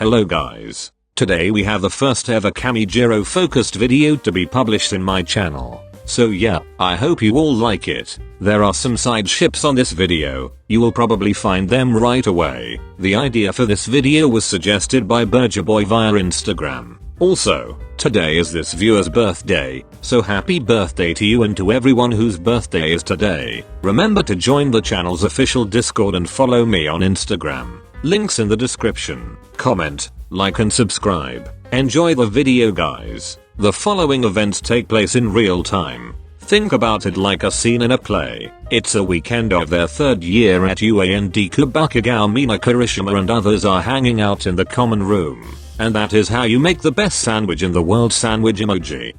Hello guys. Today we have the first ever KamiJirou focused video to be published in my channel. So yeah, I hope you all like it. There are some side ships on this video, you will probably find them right away. The idea for this video was suggested by BNHA via Instagram. Also, today is this viewer's birthday, so happy birthday to you and to everyone whose birthday is today. Remember to join the channel's official Discord and follow me on Instagram. Links in the description. Comment, like and subscribe. Enjoy the video guys. The following events take place in real time. Think about it like a scene in a play. It's a weekend of their third year at deku, bakugou, Mina, Kirishima and others are hanging out in the common room. And that is how you make the best sandwich in the world, sandwich emoji. ...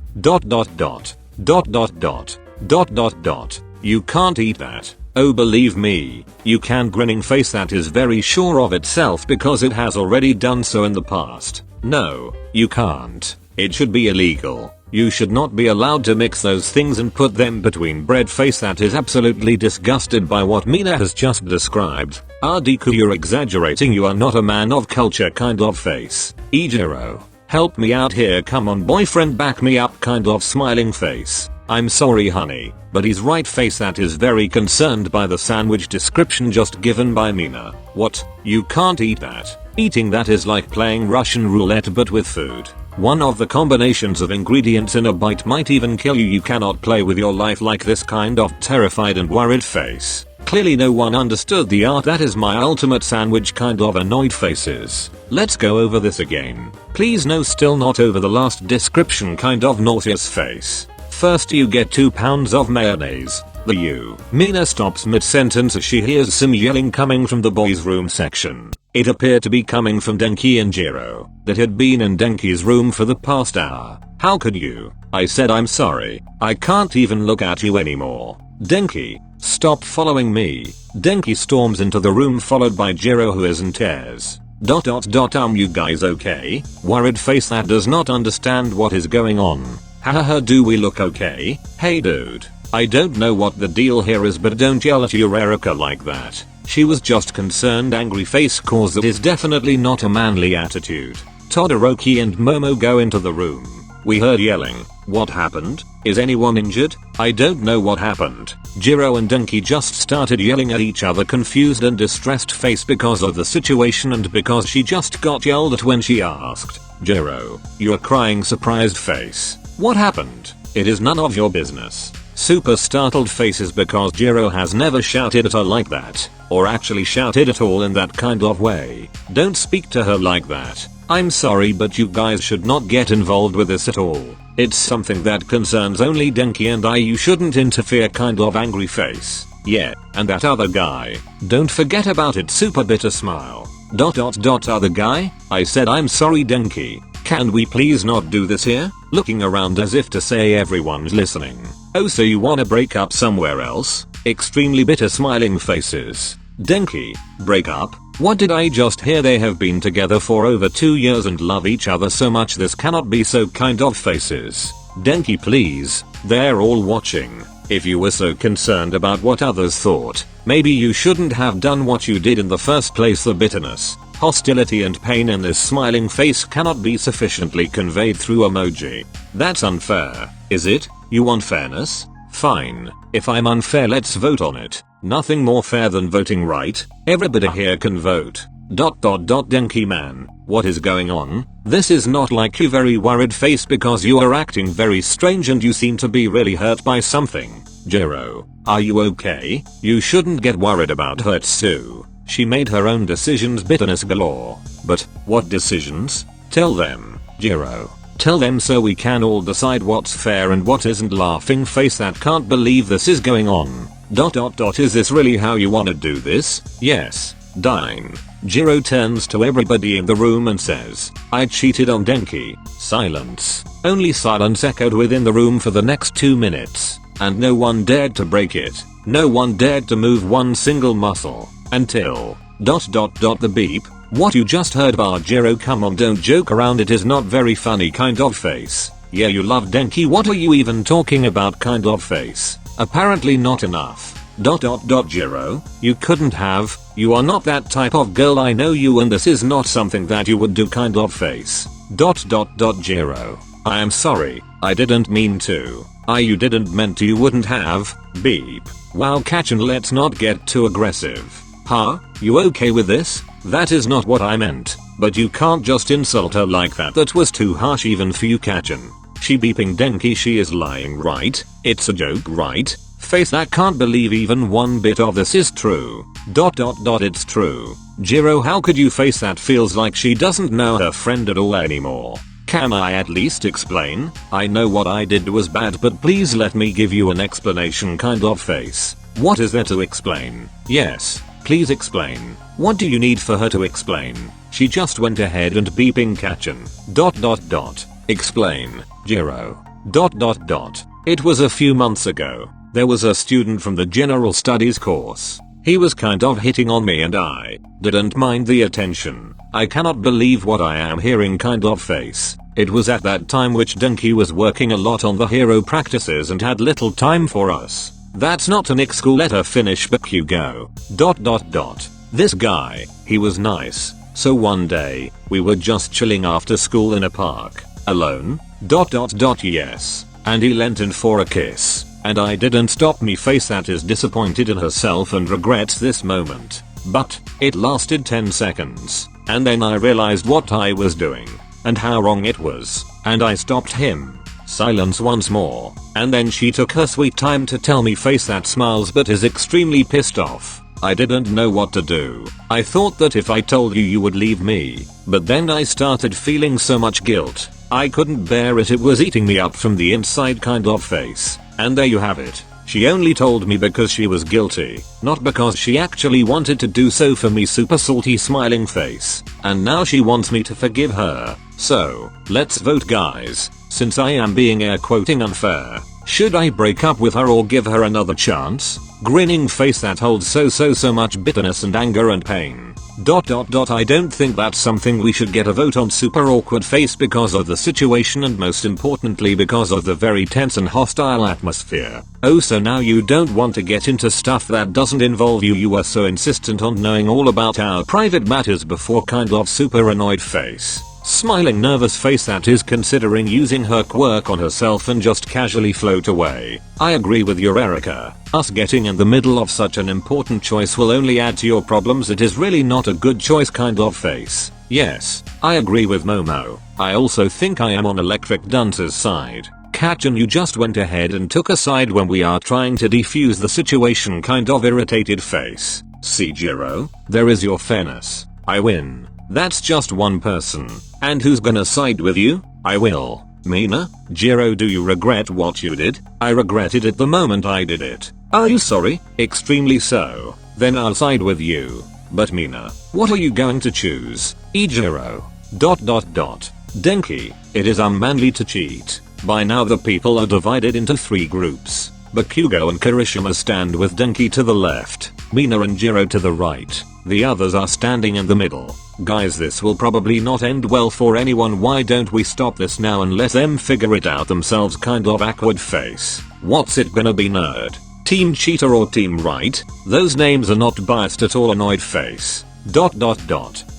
You can't eat that. Oh believe me, you can. Grinning face that is very sure of itself because it has already done so in the past. No, you can't. It should be illegal. You should not be allowed to mix those things and put them between bread. Face that is absolutely disgusted by what Mina has just described. Deku, you're exaggerating, you are not a man of culture kind of face. Jirou, help me out here, come on boyfriend, back me up kind of smiling face. I'm sorry honey, but he's right. Face that is very concerned by the sandwich description just given by Mina. What? You can't eat that? Eating that is like playing Russian roulette but with food. One of the combinations of ingredients in a bite might even kill you. You cannot play with your life like this kind of terrified and worried face. Clearly no one understood the art. That is my ultimate sandwich kind of annoyed faces. Let's go over this again. Please no, still not over the last description kind of nauseous face. First you get 2 pounds of mayonnaise. Mina stops mid-sentence as she hears some yelling coming from the boys' room section. It appeared to be coming from Denki and Jirou, that had been in Denki's room for the past hour. How could you? I said I'm sorry. I can't even look at you anymore. Denki, stop following me. Denki storms into the room followed by Jirou who is in tears. ... You guys okay? Worried face that does not understand what is going on. Haha, do we look okay? Hey dude. I don't know what the deal here is, but don't yell at your Erica like that. She was just concerned angry face, cause that is definitely not a manly attitude. Todoroki and Momo go into the room. We heard yelling. What happened? Is anyone injured? I don't know what happened. Jirou and Denki just started yelling at each other, confused and distressed face because of the situation and because she just got yelled at when she asked. Jirou, you're crying surprised face. What happened? It is none of your business. Super startled faces because Jirou has never shouted at her like that, or actually shouted at all in that kind of way. Don't speak to her like that. I'm sorry, but you guys should not get involved with this at all. It's something that concerns only Denki and I. You shouldn't interfere kind of angry face. Yeah, and that other guy. Don't forget about it. Super bitter smile. ... Other guy? I said I'm sorry Denki. Can we please not do this here? Looking around as if to say everyone's listening. Oh, so you wanna break up somewhere else? Extremely bitter smiling faces. Denki, break up? What did I just hear? They have been together for over 2 years and love each other so much. This cannot be so kind of faces. Denki please, they're all watching. If you were so concerned about what others thought, maybe you shouldn't have done what you did in the first place. The bitterness, hostility and pain in this smiling face cannot be sufficiently conveyed through emoji. That's unfair, is it? You want fairness? Fine. If I'm unfair, let's vote on it. Nothing more fair than voting right. Everybody here can vote. ... Denki man, what is going on? This is not like you. Very worried face because you are acting very strange and you seem to be really hurt by something. Jirou, are you okay? You shouldn't get worried about her too. She made her own decisions. Bitterness galore. But, what decisions? Tell them, Jirou. Tell them so we can all decide what's fair and what isn't. Laughing face that can't believe this is going on. ... Is this really how you wanna do this? Yes. Dying. Jirou turns to everybody in the room and says, I cheated on Denki. Silence. Only silence echoed within the room for the next 2 minutes. And no one dared to break it. No one dared to move one single muscle. Until ... The beep. What you just heard? Jirou, come on, don't joke around, it is not very funny kind of face. Yeah, you love Denki, what are you even talking about kind of face. Apparently not enough. Jirou, you couldn't have, you are not that type of girl, I know you and this is not something that you would do kind of face. Jirou, I am sorry, I didn't mean to. You didn't meant to, you wouldn't have, beep. Wow Kachan, let's not get too aggressive. Huh? You okay with this? That is not what I meant, but you can't just insult her like that, that was too harsh even for you Kachan. She beeping Denki, she is lying, right? It's a joke, right? Face, I can't believe even one bit of this is true. It's true. Jirou, how could you face that? Feels like she doesn't know her friend at all anymore. Can I at least explain? I know what I did was bad, but please let me give you an explanation kind of face. What is there to explain? Yes, please explain. What do you need for her to explain? She just went ahead and beeping Kachan. Explain, Jirou. It was a few months ago. There was a student from the general studies course. He was kind of hitting on me and I didn't mind the attention. I cannot believe what I am hearing kind of face. It was at that time which Denki was working a lot on the hero practices and had little time for us. That's not an school, let her finish bakugou. This guy, he was nice. So one day, we were just chilling after school in a park. Alone? Yes. And he leant in for a kiss. And I didn't stop me face, that is disappointed in herself and regrets this moment. But, it lasted 10 seconds. And then I realized what I was doing. And how wrong it was. And I stopped him. Silence once more. And then she took her sweet time to tell me face, that smiles but is extremely pissed off. I didn't know what to do. I thought that if I told you would leave me. But then I started feeling so much guilt. I couldn't bear it was eating me up from the inside kind of face. And there you have it. She only told me because she was guilty, not because she actually wanted to do so for me, super salty smiling face. And now she wants me to forgive her. So, let's vote guys. Since I am being air quoting unfair, should I break up with her or give her another chance? Grinning face that holds so much bitterness and anger and pain. I don't think that's something we should get a vote on, super awkward face, because of the situation and most importantly because of the very tense and hostile atmosphere. Oh, so now you don't want to get into stuff that doesn't involve you. You were so insistent on knowing all about our private matters before kind of super annoyed face. Smiling nervous face that is considering using her quirk on herself and just casually float away. I agree with you Erica. Us getting in the middle of such an important choice will only add to your problems. It is really not a good choice kind of face. Yes, I agree with Momo. I also think I am on Electric Dance's side. Kachan, you just went ahead and took a side when we are trying to defuse the situation kind of irritated face. See Jirou, there is your fairness. I win. That's just one person. And who's gonna side with you? I will. Mina? Jirou, do you regret what you did? I regretted it the moment I did it. Are you sorry? Extremely so. Then I'll side with you. But Mina, what are you going to choose? Jirou. Denki, it is unmanly to cheat. By now the people are divided into 3 groups. Bakugou and Kirishima stand with Denki to the left, Mina and Jirou to the right. The others are standing in the middle. Guys, this will probably not end well for anyone. Why don't we stop this now and let them figure it out themselves kind of awkward face. What's it gonna be, nerd? Team Cheater or Team Right? Those names are not biased at all, annoyed face.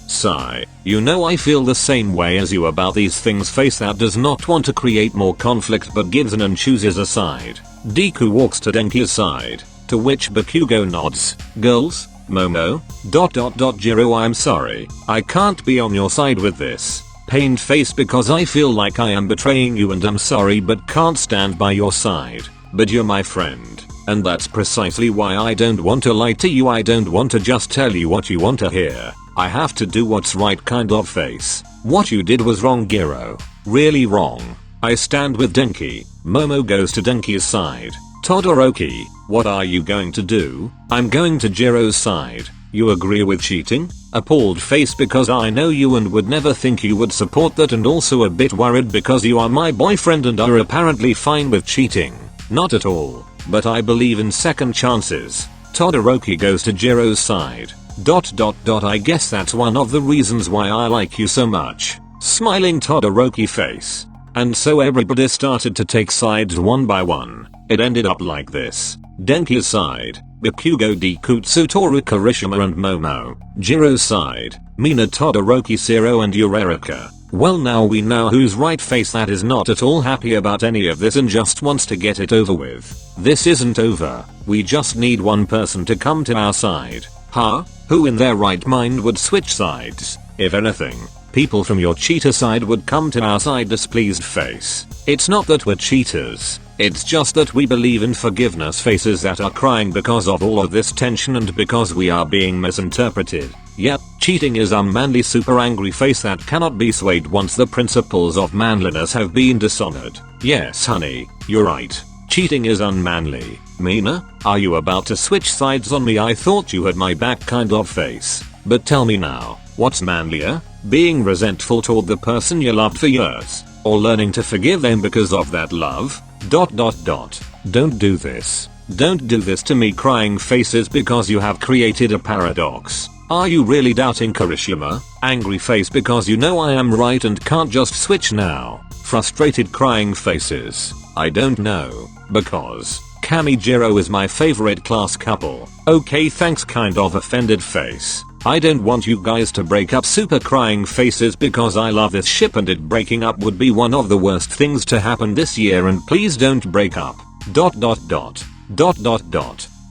Sigh. You know I feel the same way as you about these things face that does not want to create more conflict but gives in and chooses a side. Deku walks to Denki's side, to which Bakugou nods. Girls? Momo? Jirou, I'm sorry. I can't be on your side with this. Pained face because I feel like I am betraying you and I'm sorry but can't stand by your side. But you're my friend. And that's precisely why I don't want to lie to you. I don't want to just tell you what you want to hear. I have to do what's right kind of face. What you did was wrong, Jirou. Really wrong. I stand with Denki. Momo goes to Denki's side. Todoroki, what are you going to do? I'm going to Jirou's side. You agree with cheating? Appalled face because I know you and would never think you would support that, and also a bit worried because you are my boyfriend and are apparently fine with cheating. Not at all, but I believe in second chances. Todoroki goes to Jirou's side. I guess that's one of the reasons why I like you so much. Smiling Todoroki face. And so everybody started to take sides one by one. It ended up like this. Denki's side, Bakugou Dekutsu Toru Kirishima and Momo. Jirou sighed. Mina Todoroki Zero and Eureka. Well, now we know whose right face that is not at all happy about any of this and just wants to get it over with. This isn't over. We just need one person to come to our side. Huh? Who in their right mind would switch sides? If anything, people from your cheater side would come to our side. Displeased face. It's not that we're cheaters. It's just that we believe in forgiveness faces that are crying because of all of this tension and because we are being misinterpreted. Yep, cheating is unmanly super angry face that cannot be swayed once the principles of manliness have been dishonored. Yes honey, you're right. Cheating is unmanly. Mina, are you about to switch sides on me? I thought you had my back kind of face. But tell me now, what's manlier? Being resentful toward the person you loved for years, or learning to forgive them because of that love? ... Don't do this. Don't do this to me crying faces because you have created a paradox. Are you really doubting Kirishima? Angry face because you know I am right and can't just switch now. Frustrated crying faces. I don't know. Because KamiJirou is my favorite class couple. Okay thanks kind of offended face. I don't want you guys to break up super crying faces because I love this ship and it breaking up would be one of the worst things to happen this year and please don't break up. ...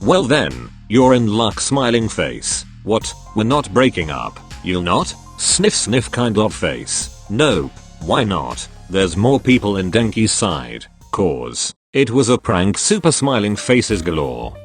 Well then, you're in luck smiling face. What? We're not breaking up. You'll not? Sniff sniff kind of face. Nope. Why not? There's more people in Denki's side. Cause it was a prank super smiling faces galore. ...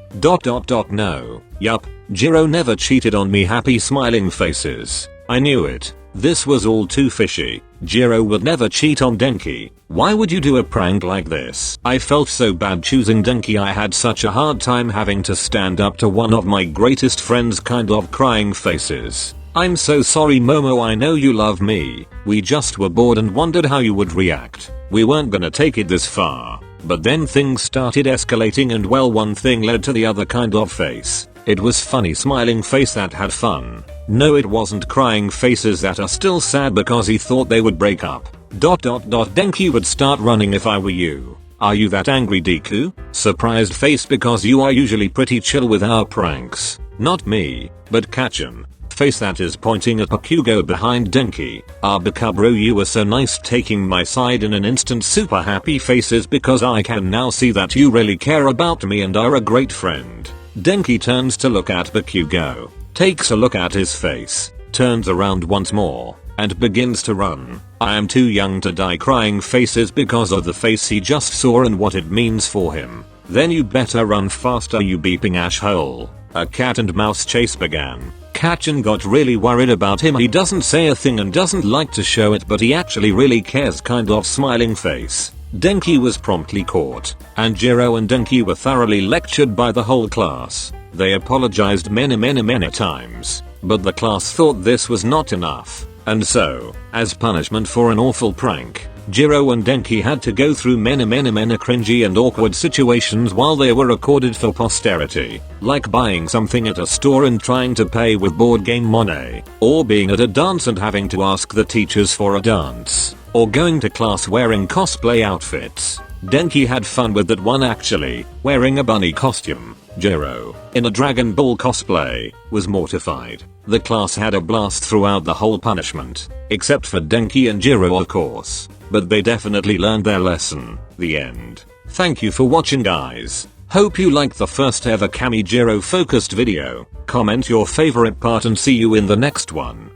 No. Yup. Jirou never cheated on me happy smiling faces. I knew it. This was all too fishy. Jirou would never cheat on Denki. Why would you do a prank like this? I felt so bad choosing Denki. I had such a hard time having to stand up to one of my greatest friends kind of crying faces. I'm so sorry Momo, I know you love me. We just were bored and wondered how you would react. We weren't gonna take it this far. But then things started escalating and well one thing led to the other kind of face. It was funny smiling face that had fun. No it wasn't crying faces that are still sad because he thought they would break up. ... Denki would start running if I were you. Are you that angry Deku? Surprised face because you are usually pretty chill with our pranks. Not me, but Kachan. Face that is pointing at Bakugou behind Denki. Bakugou, you were so nice taking my side in an instant. Super happy faces because I can now see that you really care about me and are a great friend. Denki turns to look at Bakugou, takes a look at his face, turns around once more, and begins to run. I am too young to die crying faces because of the face he just saw and what it means for him. Then you better run faster you beeping asshole. A cat and mouse chase began. Kachan got really worried about him. He doesn't say a thing and doesn't like to show it, but he actually really cares kind of smiling face. Denki was promptly caught, and Jirou and Denki were thoroughly lectured by the whole class. They apologized many times, but the class thought this was not enough, and so, as punishment for an awful prank, Jirou and Denki had to go through many cringy and awkward situations while they were recorded for posterity, like buying something at a store and trying to pay with board game money, or being at a dance and having to ask the teachers for a dance, or going to class wearing cosplay outfits. Denki had fun with that one actually, wearing a bunny costume. Jirou, in a Dragon Ball cosplay, was mortified. The class had a blast throughout the whole punishment, except for Denki and Jirou of course. But they definitely learned their lesson. The end. Thank you for watching guys. Hope you liked the first ever KamiJirou focused video. Comment your favorite part and see you in the next one.